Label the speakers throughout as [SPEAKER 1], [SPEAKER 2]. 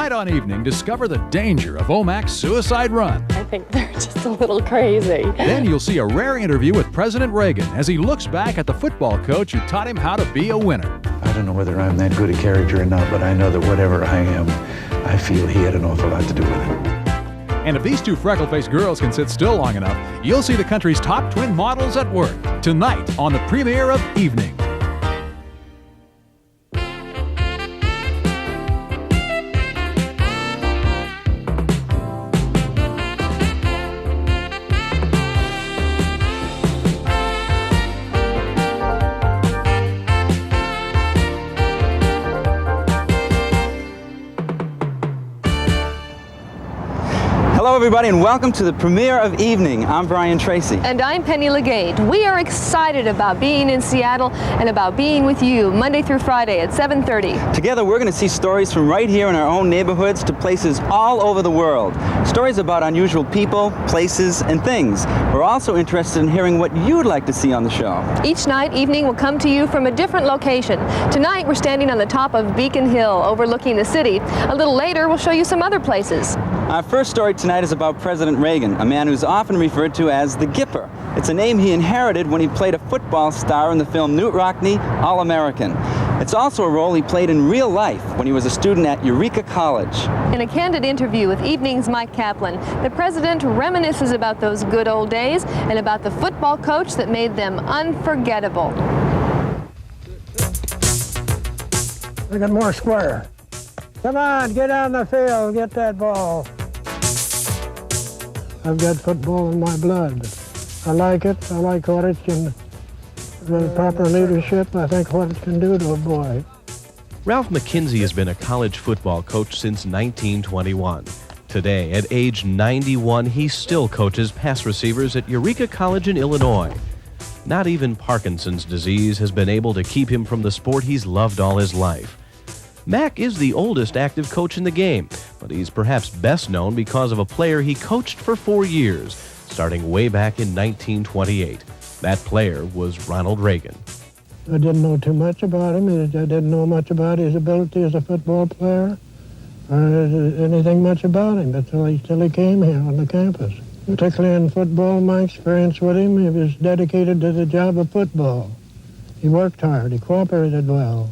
[SPEAKER 1] Tonight on Evening, discover the danger of Omak's suicide run.
[SPEAKER 2] I think they're just a little crazy.
[SPEAKER 1] Then you'll see a rare interview with President Reagan as he looks back at the football coach who taught him how to be a winner.
[SPEAKER 3] I don't know whether I'm that good a character or not, but I know that whatever I am, I feel he had an awful lot to do with it.
[SPEAKER 1] And if these two freckle-faced girls can sit still long enough, you'll see the country's top twin models at work tonight on the premiere of Evening.
[SPEAKER 4] Hello everybody and welcome to the premiere of Evening. I'm Brian Tracy.
[SPEAKER 2] And I'm Penny Legate. We are excited about being in Seattle and about being with you Monday through Friday at 7:30.
[SPEAKER 4] Together we're going to see stories from right here in our own neighborhoods to places all over the world. Stories about unusual people, places, and things. We're also interested in hearing what you'd like to see on the show.
[SPEAKER 2] Each night, Evening will come to you from a different location. Tonight we're standing on the top of Beacon Hill overlooking the city. A little later we'll show you some other places.
[SPEAKER 4] Our first story tonight is about President Reagan, a man who's often referred to as the Gipper. It's a name he inherited when he played a football star in the film Newt Rockne, All-American. It's also a role he played in real life when he was a student at Eureka College.
[SPEAKER 2] In a candid interview with Evening's Mike Kaplan, the president reminisces about those good old days and about the football coach that made them unforgettable.
[SPEAKER 5] Make it more square. Come on, get on the field, get that ball. I've got football in my blood. I like it. I like what it can, the proper leadership, I think what it can do to a boy.
[SPEAKER 6] Ralph McKinsey has been a college football coach since 1921. Today, at age 91, he still coaches pass receivers at Eureka College in Illinois. Not even Parkinson's disease has been able to keep him from the sport he's loved all his life. Mac is the oldest active coach in the game, but he's perhaps best known because of a player he coached for 4 years, starting way back in 1928. That player was Ronald Reagan.
[SPEAKER 5] I didn't know too much about him. I didn't know much about his ability as a football player, or anything much about him until he came here on the campus. Particularly in football, my experience with him, he was dedicated to the job of football. He worked hard. He cooperated well.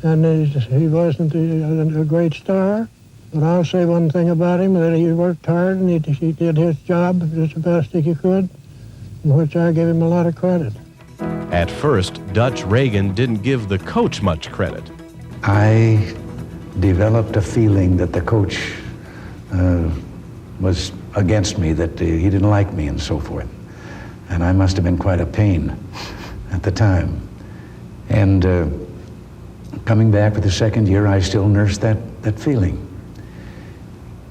[SPEAKER 5] And he wasn't a great star, but I'll say one thing about him, that he worked hard and he did his job as best he could, in which I give him a lot of credit.
[SPEAKER 6] At first, Dutch Reagan didn't give the coach much credit.
[SPEAKER 3] I developed a feeling that the coach was against me, that he didn't like me and so forth. And I must have been quite a pain at the time. And coming back for the second year, I still nursed that feeling.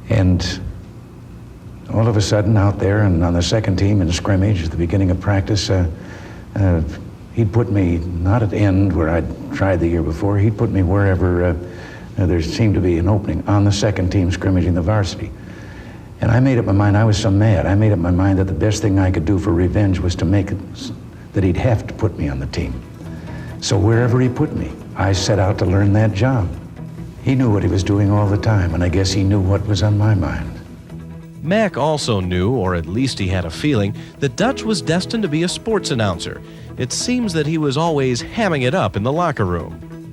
[SPEAKER 3] And all of a sudden out there and on the second team in scrimmage at the beginning of practice, he'd put me not at the end where I'd tried the year before, he'd put me wherever there seemed to be an opening on the second team scrimmaging the varsity. And I made up my mind, I was so mad, I made up my mind that the best thing I could do for revenge was to make it that he'd have to put me on the team. So wherever he put me, I set out to learn that job. He knew what he was doing all the time, and I guess he knew what was on my mind.
[SPEAKER 6] Mac also knew, or at least he had a feeling, that Dutch was destined to be a sports announcer. It seems that he was always hamming it up in the locker room.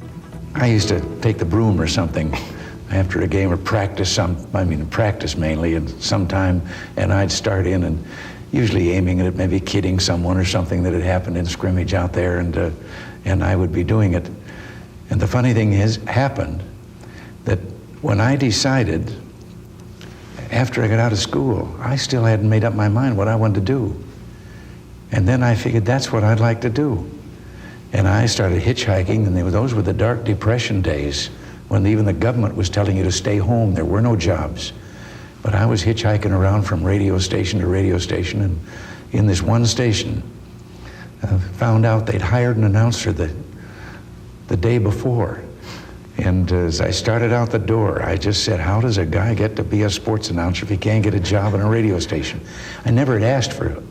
[SPEAKER 3] I used to take the broom or something after a game or practice practice mainly, and sometime, and I'd start in and usually aiming at maybe kidding someone or something that had happened in scrimmage out there, and I would be doing it. And the funny thing happened that when I decided, after I got out of school, I still hadn't made up my mind what I wanted to do. And then I figured that's what I'd like to do. And I started hitchhiking, and those were the dark depression days when even the government was telling you to stay home. There were no jobs. But I was hitchhiking around from radio station to radio station, and in this one station, found out they'd hired an announcer the day before. And as I started out the door, I just said, how does a guy get to be a sports announcer if he can't get a job in a radio station? I never had asked for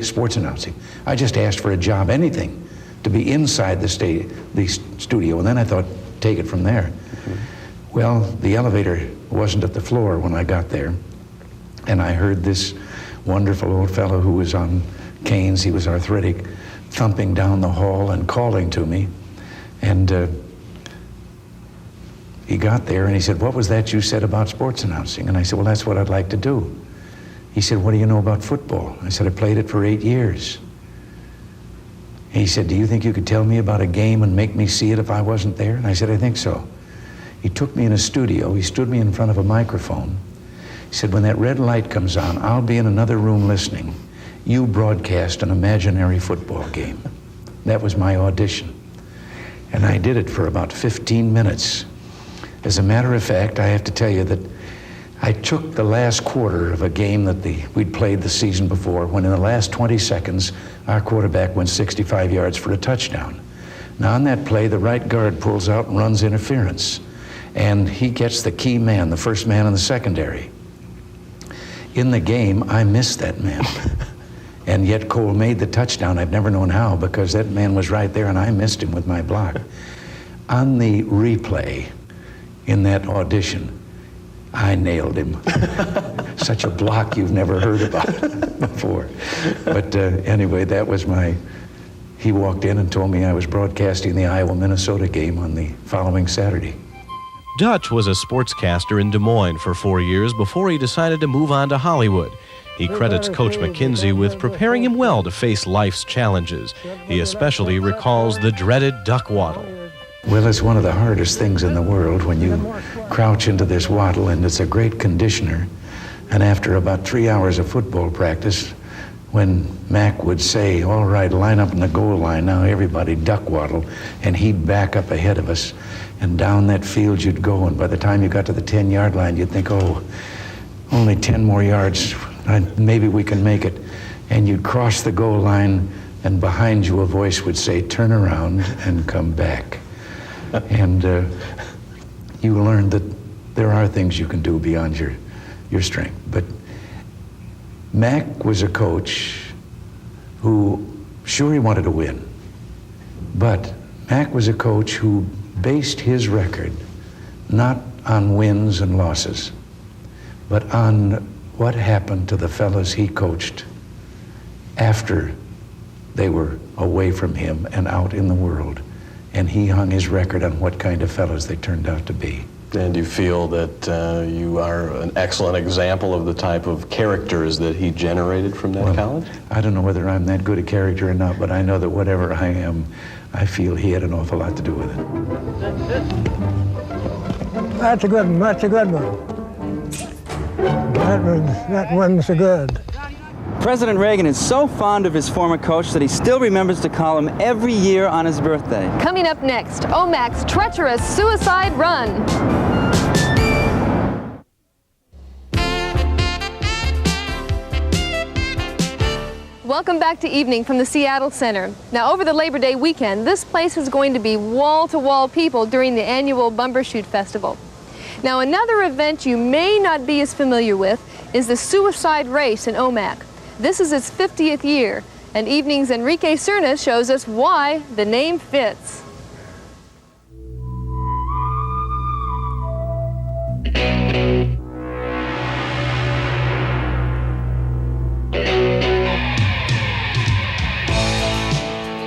[SPEAKER 3] sports announcing. I just asked for a job, anything, to be inside the studio. And then I thought, take it from there. Mm-hmm. Well, the elevator wasn't at the floor when I got there, and I heard this wonderful old fellow who was on canes, he was arthritic, thumping down the hall and calling to me. And he got there and he said, "What was that you said about sports announcing?" And I said, "Well, that's what I'd like to do." He said, "What do you know about football?" I said, "I played it for 8 years." He said, "Do you think you could tell me about a game and make me see it if I wasn't there?" And I said, "I think so." He took me in a studio. He stood me in front of a microphone. He said, "When that red light comes on, I'll be in another room listening. You broadcast an imaginary football game." That was my audition. And I did it for about 15 minutes. As a matter of fact, I have to tell you that I took the last quarter of a game that we'd played the season before, when in the last 20 seconds, our quarterback went 65 yards for a touchdown. Now on that play, the right guard pulls out and runs interference. And he gets the key man, the first man in the secondary. In the game, I missed that man. And yet Cole made the touchdown. I've never known how, because that man was right there and I missed him with my block. On the replay, in that audition, I nailed him. Such a block you've never heard about before. But anyway, that was he walked in and told me I was broadcasting the Iowa-Minnesota game on the following Saturday.
[SPEAKER 6] Dutch was a sportscaster in Des Moines for 4 years before he decided to move on to Hollywood. He credits Coach McKenzie with preparing him well to face life's challenges. He especially recalls the dreaded duck waddle.
[SPEAKER 3] Well, it's one of the hardest things in the world when you crouch into this waddle, and it's a great conditioner. And after about 3 hours of football practice, when Mac would say, "All right, line up in the goal line, now everybody duck waddle," and he'd back up ahead of us, and down that field you'd go, and by the time you got to the 10-yard line, you'd think, "Oh, only 10 more yards, maybe we can make it." And you'd cross the goal line, and behind you a voice would say, "Turn around and come back." And you learn that there are things you can do beyond your strength. But Mac was a coach who, sure, he wanted to win, but Mac was a coach who based his record not on wins and losses, but on what happened to the fellas he coached after they were away from him and out in the world. And he hung his record on what kind of fellas they turned out to be.
[SPEAKER 7] And you feel that you are an excellent example of the type of characters that he generated from that college?
[SPEAKER 3] I don't know whether I'm that good a character or not, but I know that whatever I am, I feel he had an awful lot to do with it.
[SPEAKER 5] That's a good one. That's a good one. That one's a good.
[SPEAKER 4] President Reagan is so fond of his former coach that he still remembers to call him every year on his birthday.
[SPEAKER 2] Coming up next, Omak's treacherous suicide run. Welcome back to Evening from the Seattle Center. Now, over the Labor Day weekend, this place is going to be wall-to-wall people during the annual Bumbershoot Festival. Now, another event you may not be as familiar with is the suicide race in Omak. This is its 50th year, and Evening's Enrique Cernas shows us why the name fits.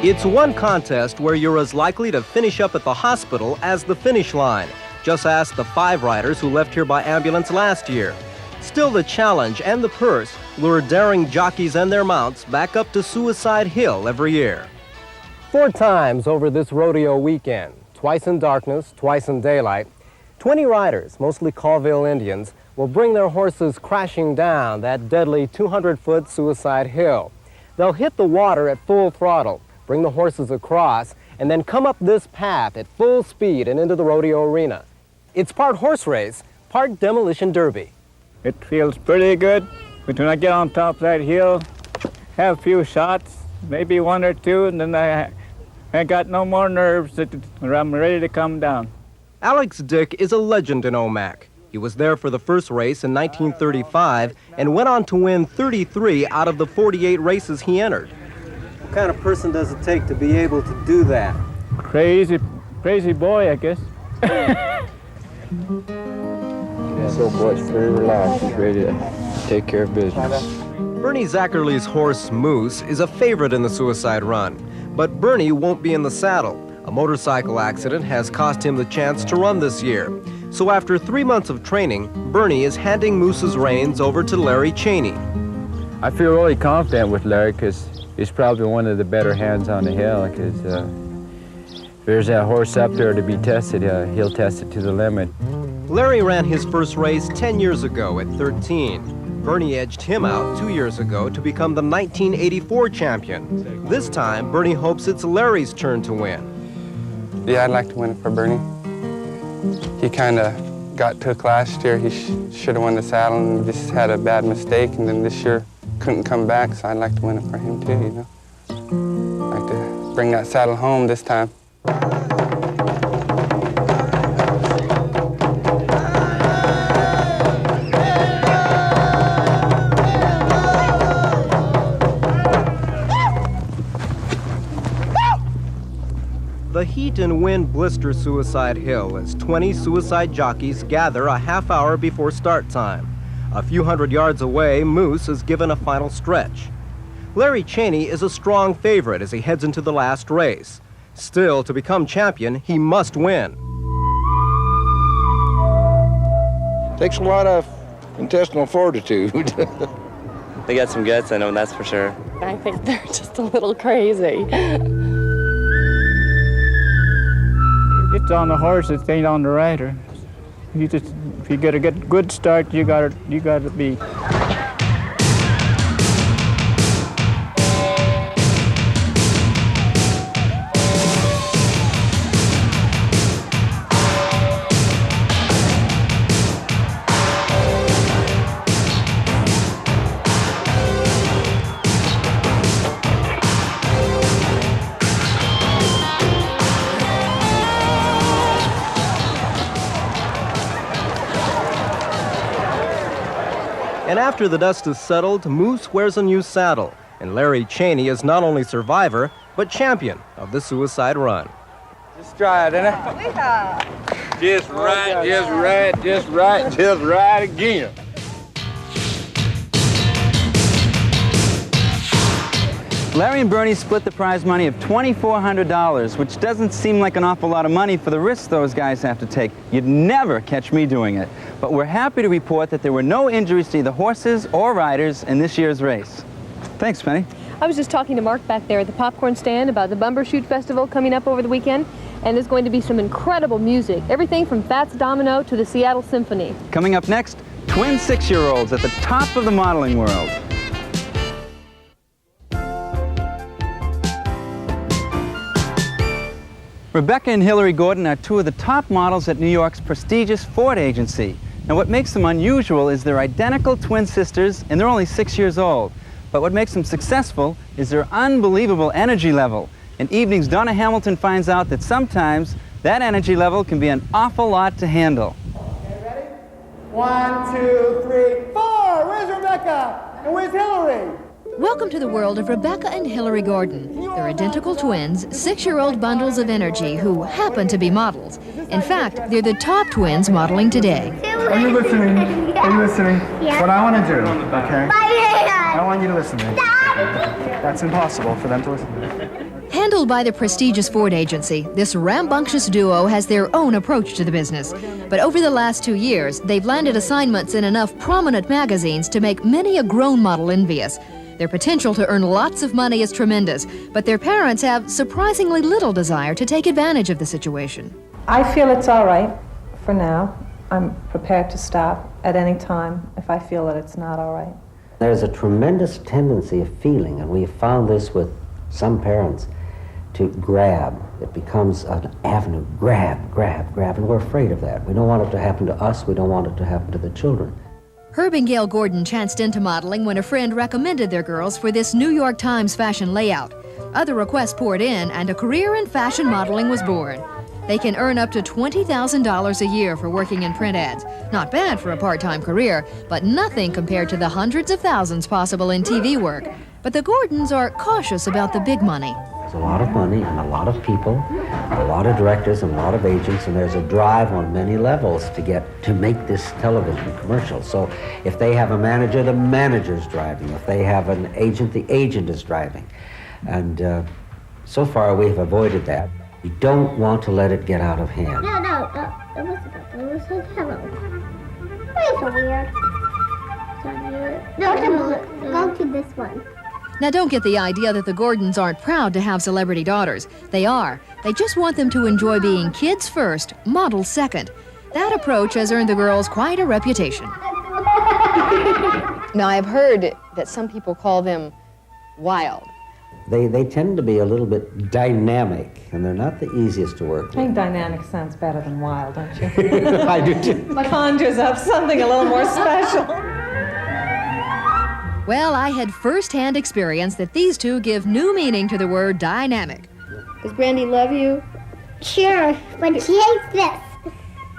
[SPEAKER 8] It's one contest where you're as likely to finish up at the hospital as the finish line. Just ask the 5 riders who left here by ambulance last year. Still, the challenge and the purse lure daring jockeys and their mounts back up to Suicide Hill every year. 4 times over this rodeo weekend, twice in darkness, twice in daylight, 20 riders, mostly Colville Indians, will bring their horses crashing down that deadly 200-foot Suicide Hill. They'll hit the water at full throttle, bring the horses across, and then come up this path at full speed and into the rodeo arena. It's part horse race, part demolition derby.
[SPEAKER 9] It feels pretty good. But when I get on top of that hill, have a few shots, maybe 1 or 2, and then I got no more nerves, I'm ready to come down.
[SPEAKER 8] Alex Dick is a legend in Omak. He was there for the first race in 1935 and went on to win 33 out of the 48 races he entered. What kind of person does it take to be able to do that?
[SPEAKER 9] Crazy boy, I guess.
[SPEAKER 10] So boy's very relaxed. He's ready to take care of business.
[SPEAKER 8] Bernie Zackerley's horse, Moose, is a favorite in the suicide run. But Bernie won't be in the saddle. A motorcycle accident has cost him the chance to run this year. So after 3 months of training, Bernie is handing Moose's reins over to Larry Cheney.
[SPEAKER 10] I feel really confident with Larry because he's probably one of the better hands on the hill. Because if there's a horse up there to be tested, he'll test it to the limit.
[SPEAKER 8] Larry ran his first race 10 years ago at 13. Bernie edged him out 2 years ago to become the 1984 champion. This time, Bernie hopes it's Larry's turn to win.
[SPEAKER 11] Yeah, I'd like to win it for Bernie. He kind of got took last year. He should have won the saddle and just had a bad mistake, and then this year couldn't come back, so I'd like to win it for him too, you know. I'd like to bring that saddle home this time.
[SPEAKER 8] The heat and wind blister Suicide Hill as 20 suicide jockeys gather a half hour before start time. A few hundred yards away, Moose is given a final stretch. Larry Cheney is a strong favorite as he heads into the last race. Still, to become champion, he must win.
[SPEAKER 12] Takes a lot of intestinal fortitude.
[SPEAKER 13] They got some guts in them, that's for sure.
[SPEAKER 14] I think they're just a little crazy.
[SPEAKER 9] It's on the horse, it ain't on the rider. If you get a good start, you gotta be.
[SPEAKER 8] And after the dust is settled, Moose wears a new saddle, and Larry Cheney is not only survivor, but champion of the suicide run.
[SPEAKER 11] Just try it, innit?
[SPEAKER 12] Just right, just right, just right, just right again.
[SPEAKER 4] Larry and Bernie split the prize money of $2,400, which doesn't seem like an awful lot of money for the risks those guys have to take. You'd never catch me doing it. But we're happy to report that there were no injuries to either horses or riders in this year's race. Thanks, Penny.
[SPEAKER 2] I was just talking to Mark back there at the popcorn stand about the Bumbershoot Festival coming up over the weekend, and there's going to be some incredible music, everything from Fats Domino to the Seattle Symphony.
[SPEAKER 4] Coming up next, twin 6-year-olds at the top of the modeling world. Rebecca and Hillary Gordon are two of the top models at New York's prestigious Ford agency. Now, what makes them unusual is they're identical twin sisters, and they're only 6 years old. But what makes them successful is their unbelievable energy level. In Evening's Donna Hamilton finds out that sometimes that energy level can be an awful lot to handle.
[SPEAKER 15] Okay, ready? 1, 2, 3, 4! Where's Rebecca? And where's Hillary?
[SPEAKER 16] Welcome to the world of Rebecca and Hillary Gordon. They're identical twins, 6-year-old bundles of energy who happen to be models. In fact, they're the top twins modeling today.
[SPEAKER 17] Are you listening? Are you listening? Yeah. What I want to do, okay? I don't want you to listen to me. That's impossible for them to listen to.
[SPEAKER 16] Handled by the prestigious Ford agency, this rambunctious duo has their own approach to the business. But over the last 2 years, they've landed assignments in enough prominent magazines to make many a grown model envious. Their potential to earn lots of money is tremendous, but their parents have surprisingly little desire to take advantage of the situation.
[SPEAKER 18] I feel it's all right for now. I'm prepared to stop at any time if I feel that it's not all right.
[SPEAKER 19] There's a tremendous tendency of feeling, and we've found this with some parents, to grab. It becomes an avenue, grab, and we're afraid of that. We don't want it to happen to us. We don't want it to happen to the children.
[SPEAKER 16] Herb and Gail Gordon chanced into modeling when a friend recommended their girls for this New York Times fashion layout. Other requests poured in, and a career in fashion modeling was born. They can earn up to $20,000 a year for working in print ads. Not bad for a part-time career, but nothing compared to the hundreds of thousands possible in TV work. But the Gordons are cautious about the big money.
[SPEAKER 19] a lot of money and a lot of people, a lot of directors and a lot of agents, and there's a drive on many levels to make this television commercial. So if they have a manager, the manager's driving. If they have an agent, the agent is driving. And so far we've avoided that. We don't want to let it get out of hand.
[SPEAKER 20] No, Elizabeth said hello. Why so weird? Go to this one.
[SPEAKER 16] Now, don't get the idea that the Gordons aren't proud to have celebrity daughters. They are. They just want them to enjoy being kids first, models second. That approach has earned the girls quite a reputation.
[SPEAKER 2] Now, I've heard that some people call them wild.
[SPEAKER 19] They tend to be a little bit dynamic, and they're not the easiest to work with.
[SPEAKER 18] I think dynamic sounds better than wild, don't you?
[SPEAKER 19] I do too.
[SPEAKER 18] Conjures up something a little more special.
[SPEAKER 16] Well, I had first-hand experience that these two give new meaning to the word dynamic.
[SPEAKER 20] Does Brandy love you? Sure, but she hates this.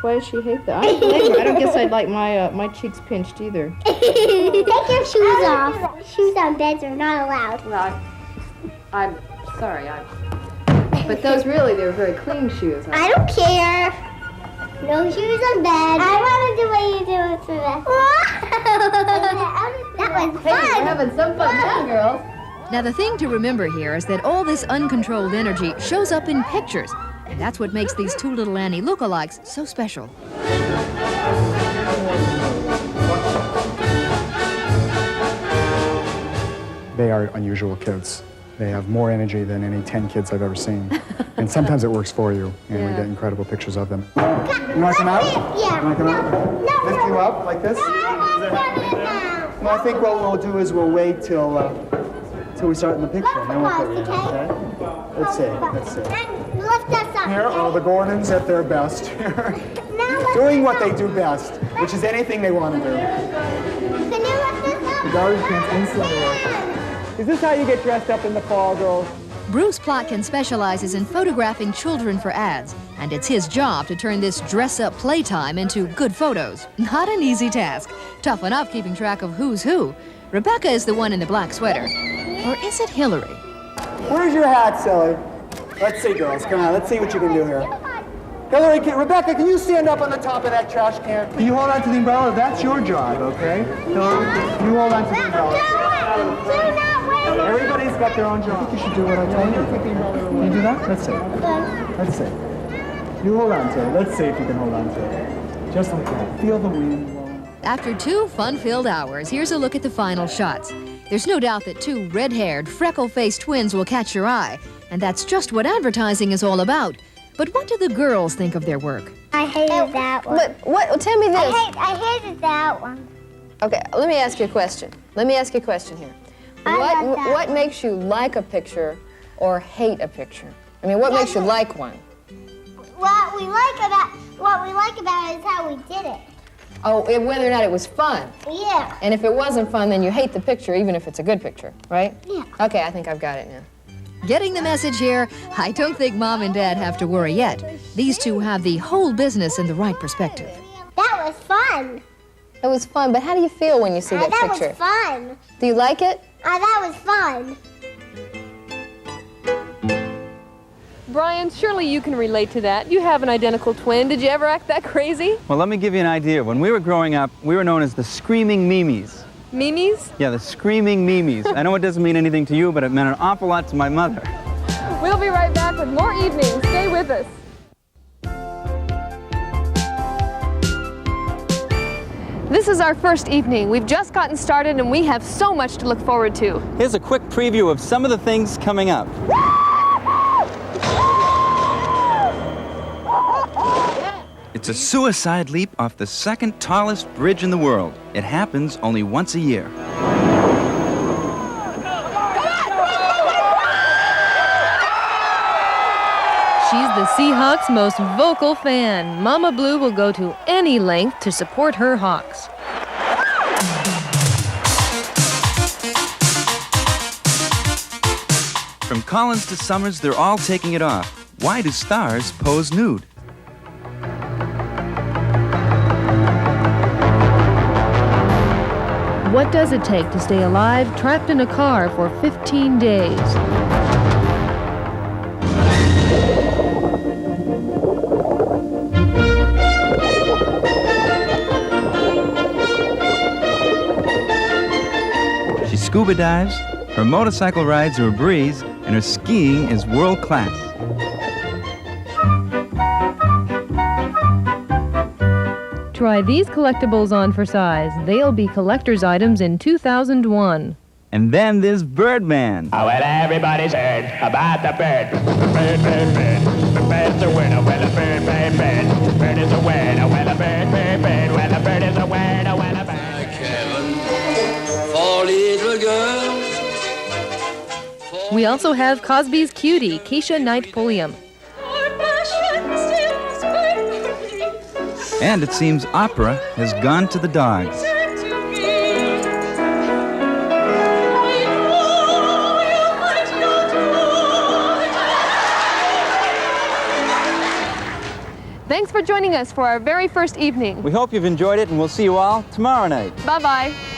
[SPEAKER 14] Why does she hate that? I don't blame her. I don't guess I'd like my cheeks pinched either.
[SPEAKER 20] Take your shoes off. Shoes on beds are not allowed.
[SPEAKER 14] Well, I'm sorry. But those really, they're very clean shoes.
[SPEAKER 20] I don't care. No shoes on bed. I want to do what you do with That was fun.
[SPEAKER 14] Hey, we're having some fun now, girls.
[SPEAKER 16] Now, the thing to remember here is that all this uncontrolled energy shows up in pictures, and that's what makes these two little Annie lookalikes so special.
[SPEAKER 17] They are unusual kids. They have more energy than any 10 kids I've ever seen. And sometimes it works for you, and we get incredible pictures of them. You want to come out?
[SPEAKER 20] Yeah.
[SPEAKER 17] You want to come out? Lift you up like this? Well, I think what we'll do is we'll wait till we start in the picture, and then we'll put you in, okay? Let's see.
[SPEAKER 20] Lift us up.
[SPEAKER 17] Here are the Gordons at their best here. Doing what they do best, which is anything they want to do.
[SPEAKER 20] Can you lift us up?
[SPEAKER 17] The garbage cans instantly work. Is this how you get dressed up in the fall, girls?
[SPEAKER 16] Bruce Plotkin specializes in photographing children for ads, and it's his job to turn this dress-up playtime into good photos. Not an easy task. Tough enough keeping track of who's who. Rebecca is the one in the black sweater. Or is it Hillary?
[SPEAKER 17] Where's your hat, silly? Let's see, girls. Come on, let's see what you can do here. Hillary, Rebecca, can you stand up on the top of that trash can? Can you hold on to the umbrella? That's your job, okay? Hillary, you hold on to the umbrella. Everybody's got their own job. I think you should do what I tell you. Can you do that? Let's see. Let's see. You hold on to it. Let's see if you can hold on to it. Just like that. Feel the wind blowing.
[SPEAKER 16] After 2 fun-filled hours, here's a look at the final shots. There's no doubt that 2 red-haired, freckle-faced twins will catch your eye, and that's just what advertising is all about. But what do the girls think of their work?
[SPEAKER 20] I hated that one.
[SPEAKER 2] But what? Tell me this.
[SPEAKER 20] I hated that one.
[SPEAKER 2] Okay, let me ask you a question. Here. What makes you like a picture or hate a picture? I mean, what makes you like one?
[SPEAKER 20] What we like about it is how we did it.
[SPEAKER 2] Oh, whether or not it was fun.
[SPEAKER 20] Yeah.
[SPEAKER 2] And if it wasn't fun, then you hate the picture, even if it's a good picture, right?
[SPEAKER 20] Yeah.
[SPEAKER 2] Okay, I think I've got it now.
[SPEAKER 16] Getting the message here? I don't think Mom and Dad have to worry yet. These two have the whole business in the right perspective.
[SPEAKER 20] That was fun.
[SPEAKER 2] It was fun, but how do you feel when you see that picture?
[SPEAKER 20] That was fun.
[SPEAKER 2] Do you like it?
[SPEAKER 20] That was fun.
[SPEAKER 2] Brian, surely you can relate to that. You have an identical twin. Did you ever act that crazy?
[SPEAKER 4] Well, let me give you an idea. When we were growing up, we were known as the Screaming Mimis.
[SPEAKER 2] Mimis?
[SPEAKER 4] Yeah, the Screaming Mimis. I know it doesn't mean anything to you, but it meant an awful lot to my mother.
[SPEAKER 2] We'll be right back with more evenings. Stay with us. This is our first evening. We've just gotten started and we have so much to look forward to.
[SPEAKER 4] Here's a quick preview of some of the things coming up. It's a suicide leap off the second tallest bridge in the world. It happens only once a year.
[SPEAKER 2] She's the Seahawks' most vocal fan. Mama Blue will go to any length to support her Hawks.
[SPEAKER 4] From Collins to Summers, they're all taking it off. Why do stars pose nude?
[SPEAKER 2] What does it take to stay alive trapped in a car for 15 days?
[SPEAKER 4] scuba dives, her motorcycle rides are a breeze, and her skiing is world class.
[SPEAKER 2] Try these collectibles on for size. They'll be collector's items in 2001.
[SPEAKER 4] And then there's Birdman.
[SPEAKER 15] Oh, well, everybody's heard about the bird. Bird, bird, bird. The bird's a winner. Well, a bird, bird, bird. The bird is a winner. Well, a bird, bird, bird. Well, a bird is a winner. Well, a bird.
[SPEAKER 21] Heaven for little girls.
[SPEAKER 2] We also have Cosby's Cutie, Keisha Knight Pulliam.
[SPEAKER 4] And it seems opera has gone to the dogs.
[SPEAKER 2] Thanks for joining us for our very first evening.
[SPEAKER 4] We hope you've enjoyed it, and we'll see you all tomorrow night.
[SPEAKER 2] Bye-bye.